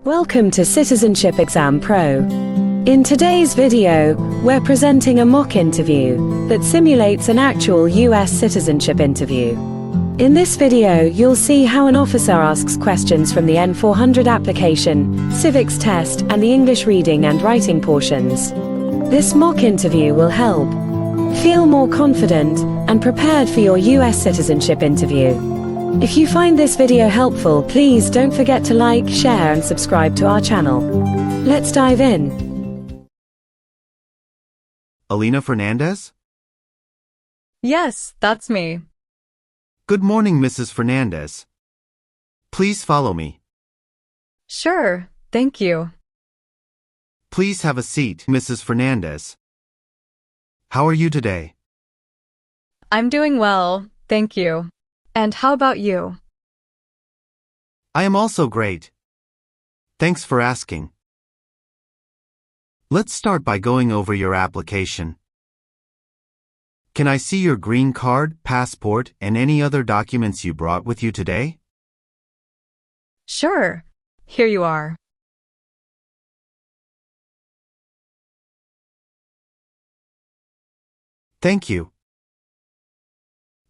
Welcome to Citizenship Exam Pro. In today's video, we're presenting a mock interview that simulates an actual US citizenship interview. In this video, you'll see how an officer asks questions from the N-400 application, Civics Test, and the English reading and writing portions. This mock interview will help feel more confident and prepared for your US citizenship interview. If you find this video helpful, please don't forget to like, share, and subscribe to our channel. Let's dive in. Alina Fernandez? Yes, that's me. Good morning, Mrs. Fernandez. Please follow me. Sure, thank you. Please have a seat, Mrs. Fernandez. How are you today? I'm doing well, thank you. And how about you? I am also great. Thanks for asking. Let's start by going over your application. Can I see your green card, passport, and any other documents you brought with you today? Sure, here you are. Thank you.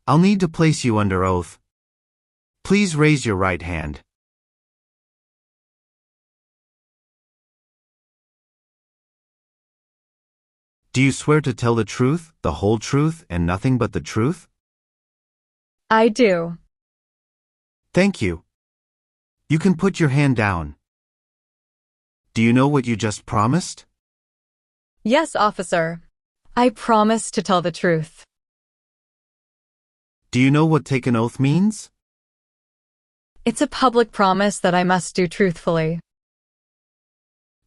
I'll need to place you under oath. Please raise your right hand. Do you swear to tell the truth, the whole truth, and nothing but the truth? I do. Thank you. You can put your hand down. Do you know what you just promised? Yes, officer. I promise to tell the truth. Do you know what take an oath means? It's a public promise that I must do truthfully.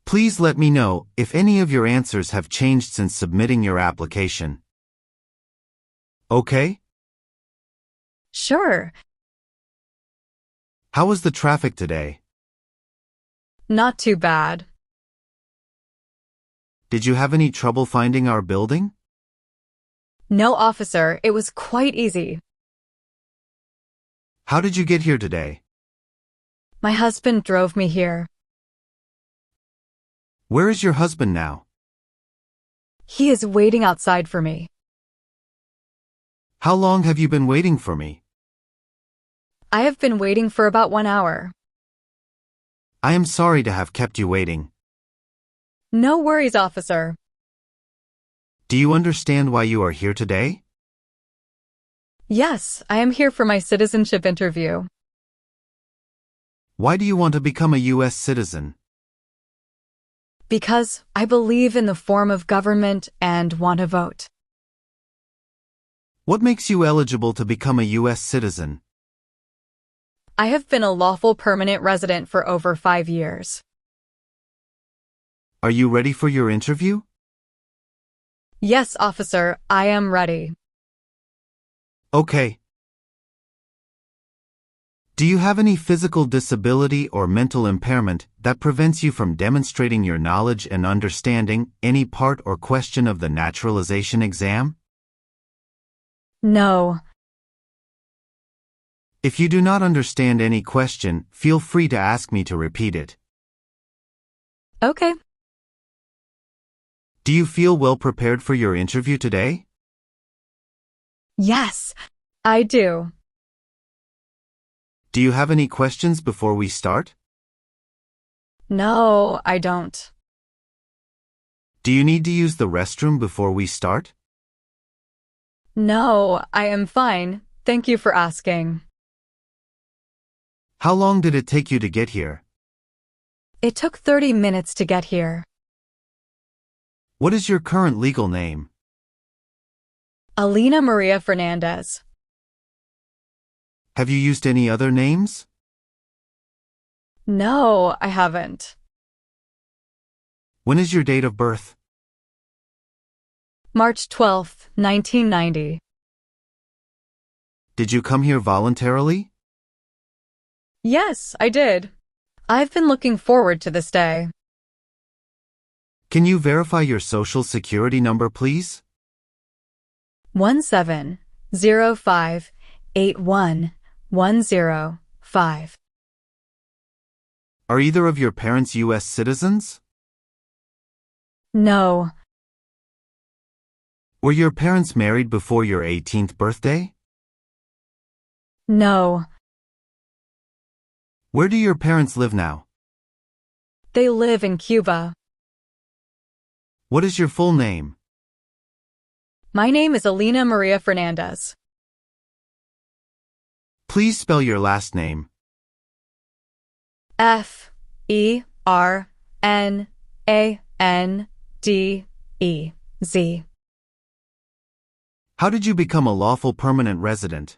Please let me know if any of your answers have changed since submitting your application. Okay? Sure. How was the traffic today? Not too bad. Did you have any trouble finding our building? No, officer, it was quite easy. How did you get here today? My husband drove me here. Where is your husband now? He is waiting outside for me. How long have you been waiting for me? I have been waiting for about 1 hour. I am sorry to have kept you waiting. No worries, officer. Do you understand why you are here today? Yes, I am here for my citizenship interview. Why do you want to become a US citizen? Because I believe in the form of government and want to vote. What makes you eligible to become a US citizen? I have been a lawful permanent resident for over 5 years. Are you ready for your interview? Yes, officer, I am ready. Okay. Do you have any physical disability or mental impairment that prevents you from demonstrating your knowledge and understanding any part or question of the naturalization exam? No. If you do not understand any question, feel free to ask me to repeat it. Okay. Do you feel well prepared for your interview today? Yes, I do. Do you have any questions before we start? No, I don't. Do you need to use the restroom before we start? No, I am fine. Thank you for asking. How long did it take you to get here? It took 30 minutes to get here. What is your current legal name? Alina Maria Fernandez. Have you used any other names? No, I haven't. When is your date of birth? March 12th, 1990. Did you come here voluntarily? Yes, I did. I've been looking forward to this day. Can you verify your social security number, please? 1705811005. Are either of your parents US citizens? No. Were your parents married before your 18th birthday? No. Where do your parents live now? They live in Cuba. What is your full name? My name is Alina Maria Fernandez. Please spell your last name. Fernandez. How did you become a lawful permanent resident?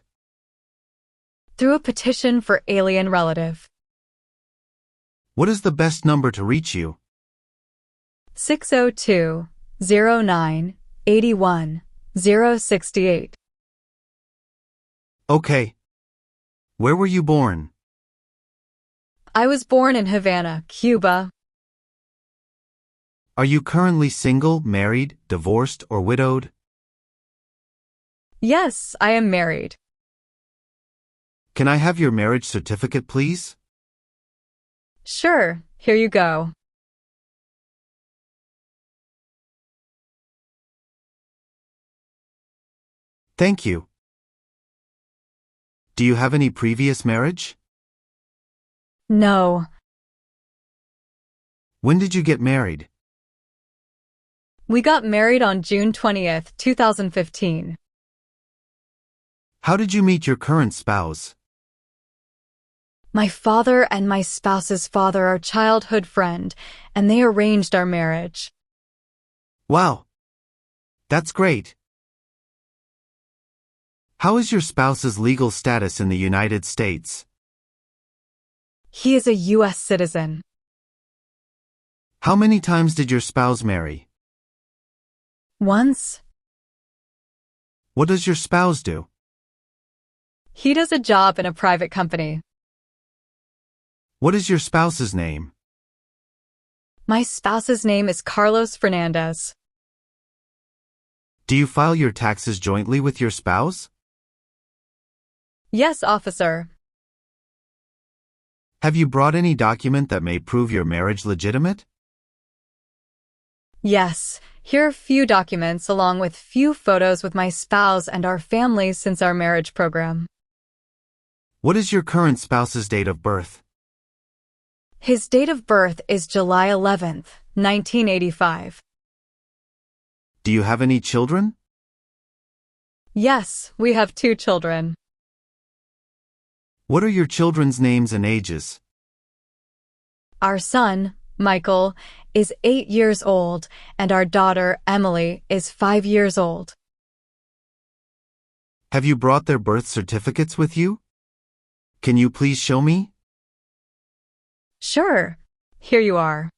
Through a petition for alien relative. What is the best number to reach you? 602-09-81-068. Okay. Where were you born? I was born in Havana, Cuba. Are you currently single, married, divorced, or widowed? Yes, I am married. Can I have your marriage certificate, please? Sure, here you go. Thank you. Do you have any previous marriage? No. When did you get married? We got married on June 20th, 2015. How did you meet your current spouse? My father and my spouse's father are childhood friend, and they arranged our marriage. Wow. That's great. How is your spouse's legal status in the United States? He is a US citizen. How many times did your spouse marry? Once. What does your spouse do? He does a job in a private company. What is your spouse's name? My spouse's name is Carlos Fernandez. Do you file your taxes jointly with your spouse? Yes, officer. Have you brought any document that may prove your marriage legitimate? Yes, here are a few documents along with few photos with my spouse and our family since our marriage program. What is your current spouse's date of birth? His date of birth is July 11th, 1985. Do you have any children? Yes, we have 2 children. What are your children's names and ages? Our son, Michael, is 8 years old, and our daughter, Emily, is 5 years old. Have you brought their birth certificates with you? Can you please show me? Sure. Here you are.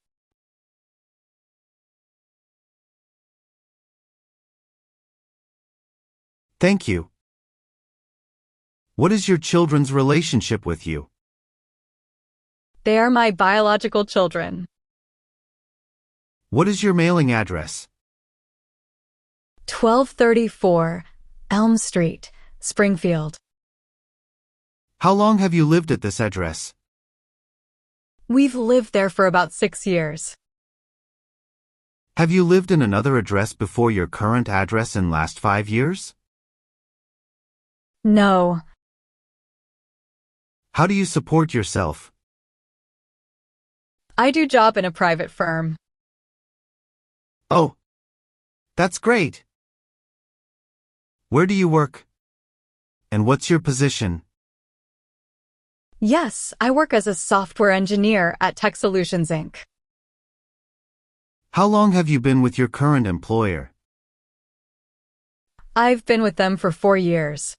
Thank you. What is your children's relationship with you? They are my biological children. What is your mailing address? 1234 Elm Street, Springfield. How long have you lived at this address? We've lived there for about 6 years. Have you lived in another address before your current address in last 5 years? No. How do you support yourself? I do job in a private firm. Oh, that's great. Where do you work? And what's your position? Yes, I work as a software engineer at Tech Solutions, Inc. How long have you been with your current employer? I've been with them for 4 years.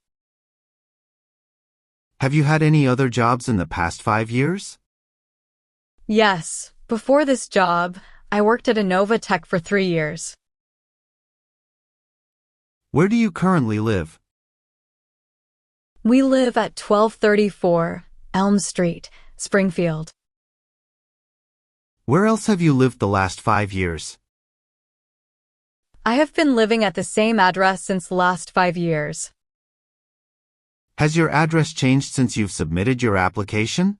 Have you had any other jobs in the past 5 years? Yes, before this job, I worked at Innova Tech for 3 years. Where do you currently live? We live at 1234 Elm Street, Springfield. Where else have you lived the last 5 years? I have been living at the same address since the last 5 years. Has your address changed since you've submitted your application?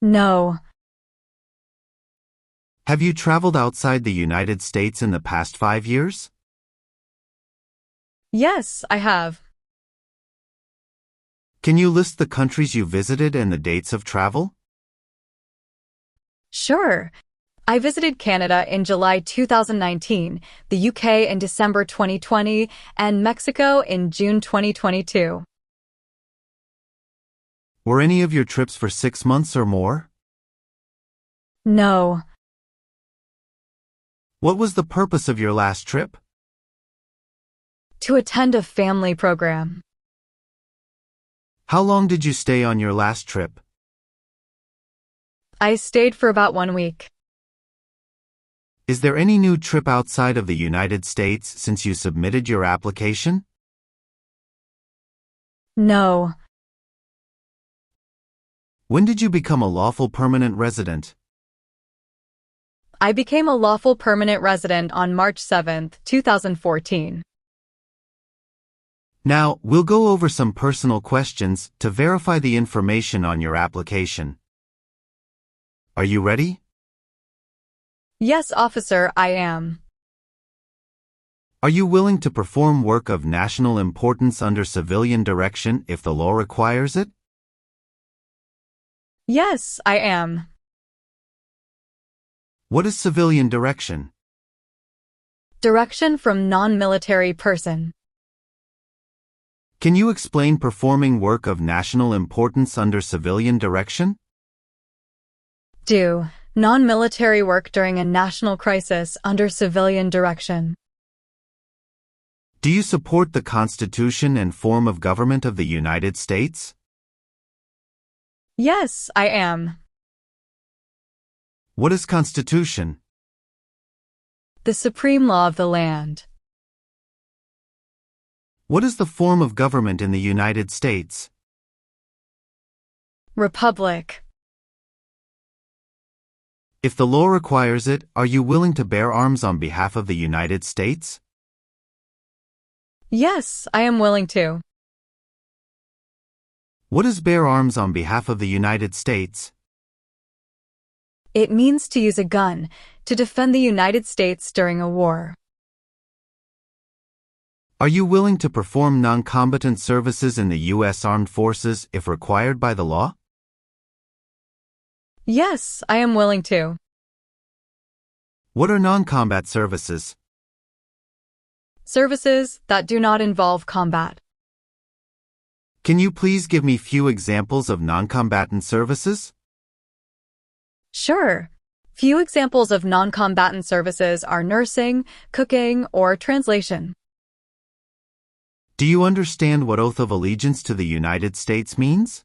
No. Have you traveled outside the United States in the past 5 years? Yes, I have. Can you list the countries you visited and the dates of travel? Sure. I visited Canada in July 2019, the UK in December 2020, and Mexico in June 2022. Were any of your trips for 6 months or more? No. What was the purpose of your last trip? To attend a family program. How long did you stay on your last trip? I stayed for about 1 week. Is there any new trip outside of the United States since you submitted your application? No. When did you become a lawful permanent resident? I became a lawful permanent resident on March 7, 2014. Now, we'll go over some personal questions to verify the information on your application. Are you ready? Yes, officer, I am. Are you willing to perform work of national importance under civilian direction if the law requires it? Yes, I am. What is civilian direction? Direction from non-military person. Can you explain performing work of national importance under civilian direction? Do non-military work during a national crisis under civilian direction. Do you support the Constitution and form of government of the United States? Yes, I am. What is Constitution? The supreme law of the land. What is the form of government in the United States? Republic. If the law requires it, are you willing to bear arms on behalf of the United States? Yes, I am willing to. What is bear arms on behalf of the United States? It means to use a gun to defend the United States during a war. Are you willing to perform non-combatant services in the U.S. Armed Forces if required by the law? Yes, I am willing to. What are non-combat services? Services that do not involve combat. Can you please give me few examples of non-combatant services? Sure. Few examples of non-combatant services are nursing, cooking, or translation. Do you understand what oath of allegiance to the United States means?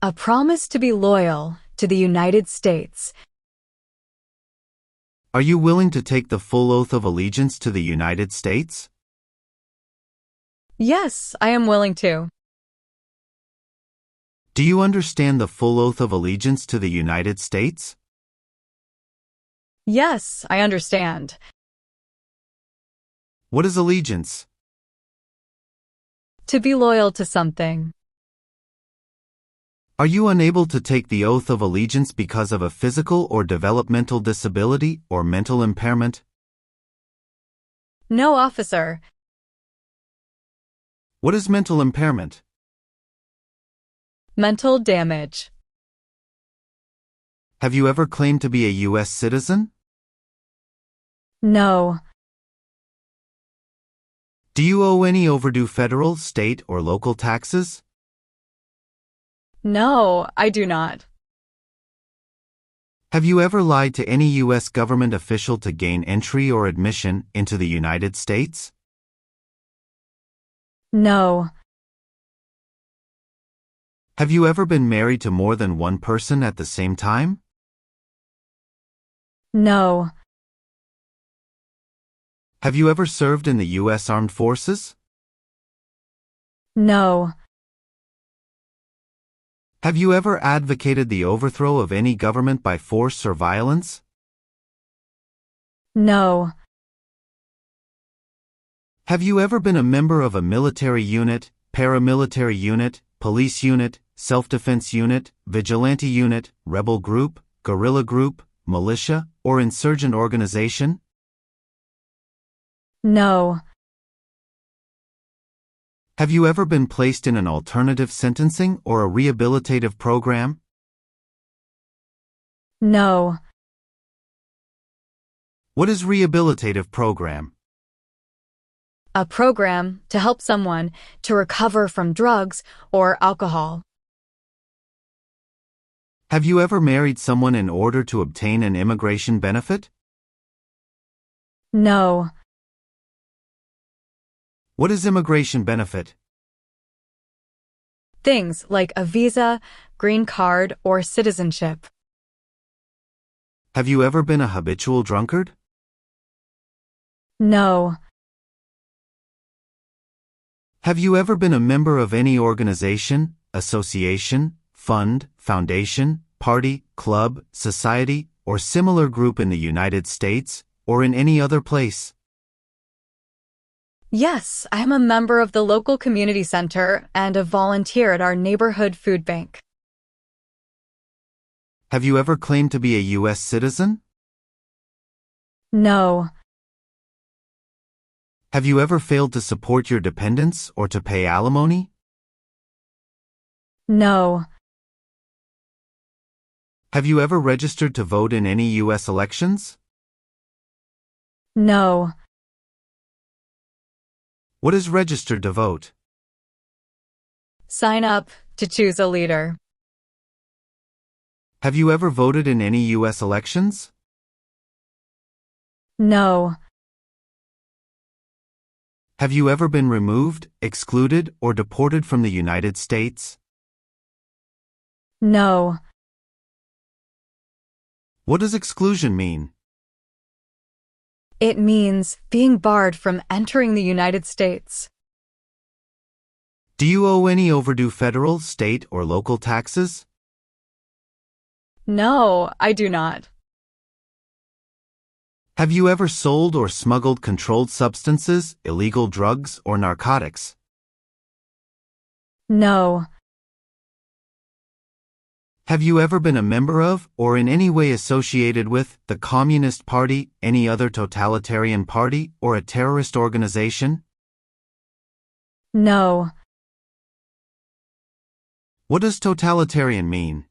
A promise to be loyal to the United States. Are you willing to take the full oath of allegiance to the United States? Yes, I am willing to. Do you understand the full oath of allegiance to the United States? Yes, I understand. What is allegiance? To be loyal to something. Are you unable to take the oath of allegiance because of a physical or developmental disability or mental impairment? No, officer. What is mental impairment? Mental damage. Have you ever claimed to be a U.S. citizen? No. Do you owe any overdue federal, state, or local taxes? No, I do not. Have you ever lied to any U.S. government official to gain entry or admission into the United States? No. Have you ever been married to more than one person at the same time? No. Have you ever served in the U.S. Armed Forces? No. Have you ever advocated the overthrow of any government by force or violence? No. Have you ever been a member of a military unit, paramilitary unit, police unit, self-defense unit, vigilante unit, rebel group, guerrilla group, militia, or insurgent organization? No. Have you ever been placed in an alternative sentencing or a rehabilitative program? No. What is rehabilitative program? A program to help someone to recover from drugs or alcohol. Have you ever married someone in order to obtain an immigration benefit? No. What is immigration benefit? Things like a visa, green card, or citizenship. Have you ever been a habitual drunkard? No. Have you ever been a member of any organization, association, fund, foundation, party, club, society, or similar group in the United States or in any other place? Yes, I am a member of the local community center and a volunteer at our neighborhood food bank. Have you ever claimed to be a US citizen? No. Have you ever failed to support your dependents or to pay alimony? No. Have you ever registered to vote in any US elections? No. What is registered to vote? Sign up to choose a leader. Have you ever voted in any US elections? No. Have you ever been removed, excluded, or deported from the United States? No. What does exclusion mean? It means being barred from entering the United States. Do you owe any overdue federal, state, or local taxes? No, I do not. Have you ever sold or smuggled controlled substances, illegal drugs, or narcotics? No. Have you ever been a member of, or in any way associated with, the Communist Party, any other totalitarian party, or a terrorist organization? No. What does totalitarian mean?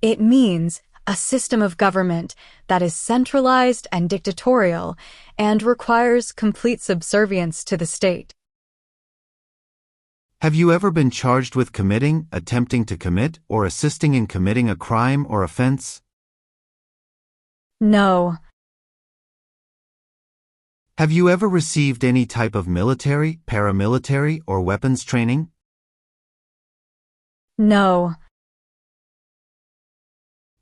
It means a system of government that is centralized and dictatorial and requires complete subservience to the state. Have you ever been charged with committing, attempting to commit, or assisting in committing a crime or offense? No. Have you ever received any type of military, paramilitary, or weapons training? No.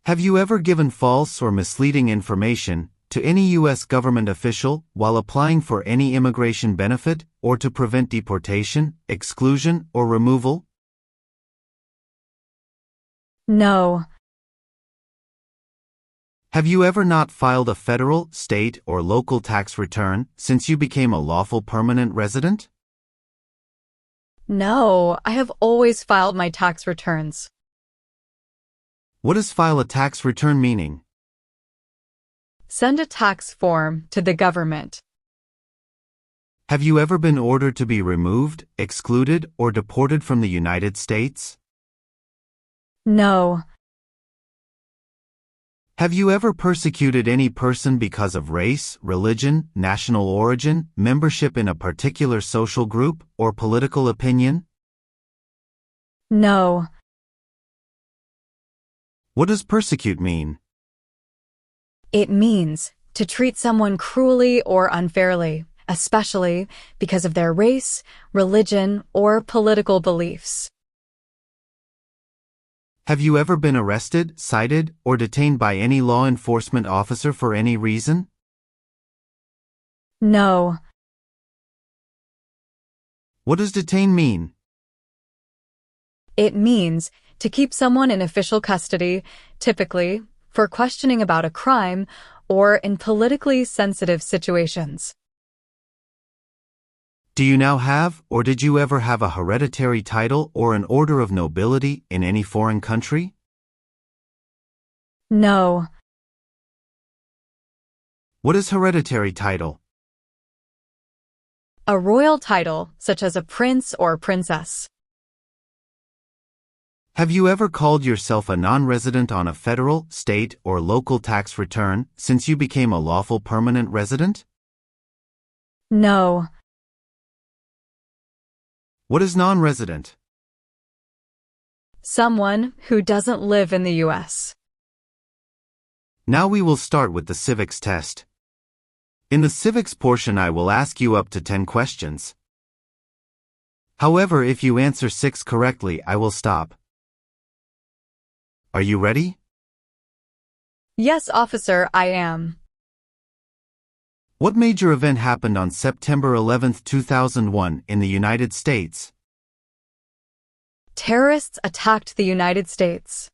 Have you ever given false or misleading information to any U.S. government official while applying for any immigration benefit or to prevent deportation, exclusion, or removal? No. Have you ever not filed a federal, state, or local tax return since you became a lawful permanent resident? No, I have always filed my tax returns. What does file a tax return meaning? Send a tax form to the government. Have you ever been ordered to be removed, excluded, or deported from the United States? No. Have you ever persecuted any person because of race, religion, national origin, membership in a particular social group, or political opinion? No. What does persecute mean? It means to treat someone cruelly or unfairly, especially because of their race, religion, or political beliefs. Have you ever been arrested, cited, or detained by any law enforcement officer for any reason? No. What does detain mean? It means to keep someone in official custody, typically for questioning about a crime or in politically sensitive situations. Do you now have, or did you ever have a hereditary title or an order of nobility in any foreign country? No. What is hereditary title? A royal title, such as a prince or princess. Have you ever called yourself a non-resident on a federal, state, or local tax return since you became a lawful permanent resident? No. What is non-resident? Someone who doesn't live in the U.S. Now we will start with the civics test. In the civics portion I will ask you up to 10 questions. However, if you answer 6 correctly, I will stop. Are you ready? Yes, officer, I am. What major event happened on September 11, 2001 in the United States? Terrorists attacked the United States.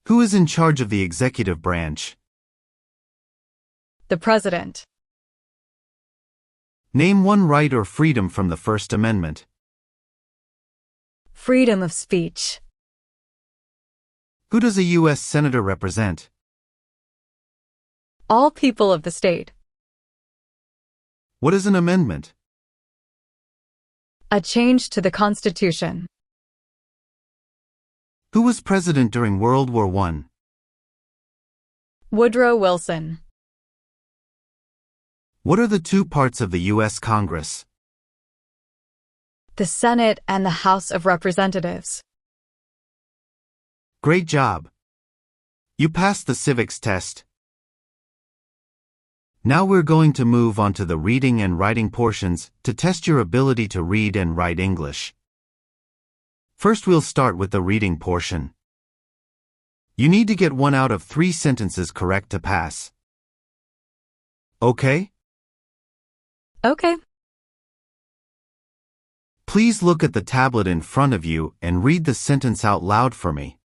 Who is in charge of the executive branch? The president. Name one right or freedom from the First Amendment. Freedom of speech. Who does a U.S. Senator represent? All people of the state. What is an amendment? A change to the Constitution. Who was president during World War I? Woodrow Wilson. What are the two parts of the U.S. Congress? The Senate and the House of Representatives. Great job. You passed the civics test. Now we're going to move on to the reading and writing portions to test your ability to read and write English. First, we'll start with the reading portion. You need to get 1 out of 3 sentences correct to pass. Okay? Okay. Please look at the tablet in front of you and read the sentence out loud for me.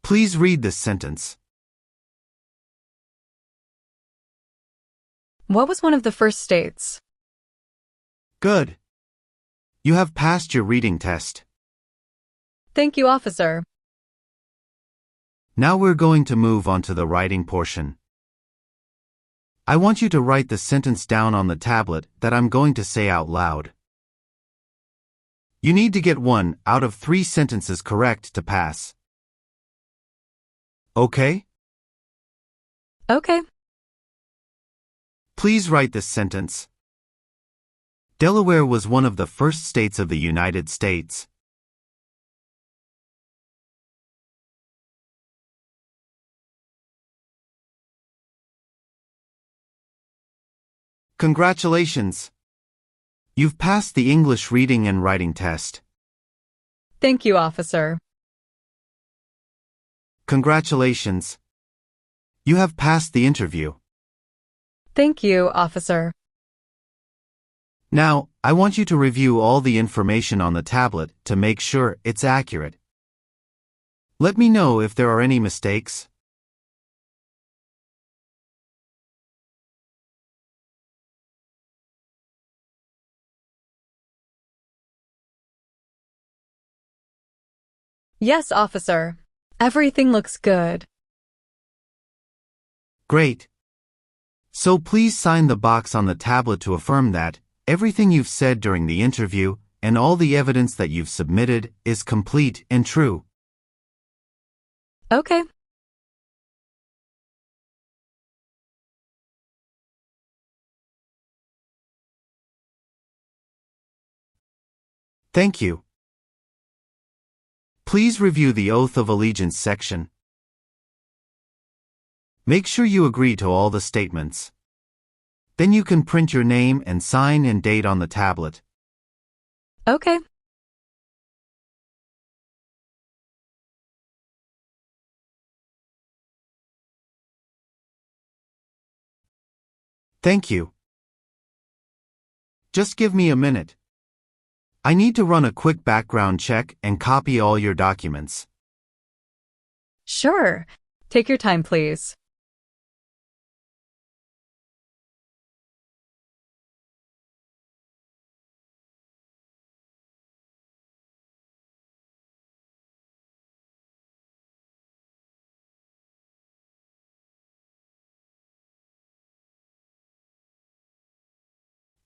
Please read this sentence. What was one of the first states? Good. You have passed your reading test. Thank you, officer. Now we're going to move on to the writing portion. I want you to write the sentence down on the tablet that I'm going to say out loud. You need to get 1 out of 3 sentences correct to pass. Okay? Okay. Please write this sentence. Delaware was one of the first states of the United States. Congratulations! You've passed the English reading and writing test. Thank you, officer. Congratulations! You have passed the interview. Thank you, officer. Now, I want you to review all the information on the tablet to make sure it's accurate. Let me know if there are any mistakes. Yes, officer. Everything looks good. Great. So please sign the box on the tablet to affirm that everything you've said during the interview and all the evidence that you've submitted is complete and true. Okay. Thank you. Please review the Oath of Allegiance section. Make sure you agree to all the statements. Then you can print your name and sign and date on the tablet. Okay. Thank you. Just give me a minute. I need to run a quick background check and copy all your documents. Sure. Take your time, please.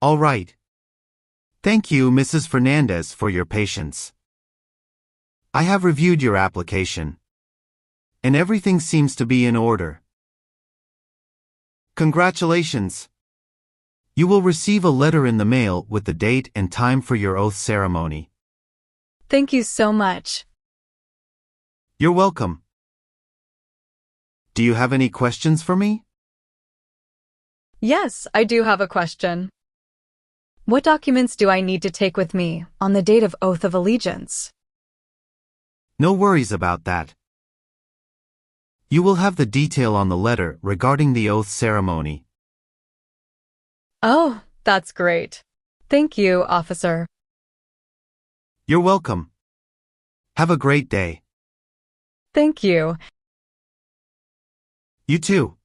All right. Thank you, Mrs. Fernandez, for your patience. I have reviewed your application, and everything seems to be in order. Congratulations! You will receive a letter in the mail with the date and time for your oath ceremony. Thank you so much. You're welcome. Do you have any questions for me? Yes, I do have a question. What documents do I need to take with me on the date of oath of allegiance? No worries about that. You will have the detail on the letter regarding the oath ceremony. Oh, that's great. Thank you, officer. You're welcome. Have a great day. Thank you. You too.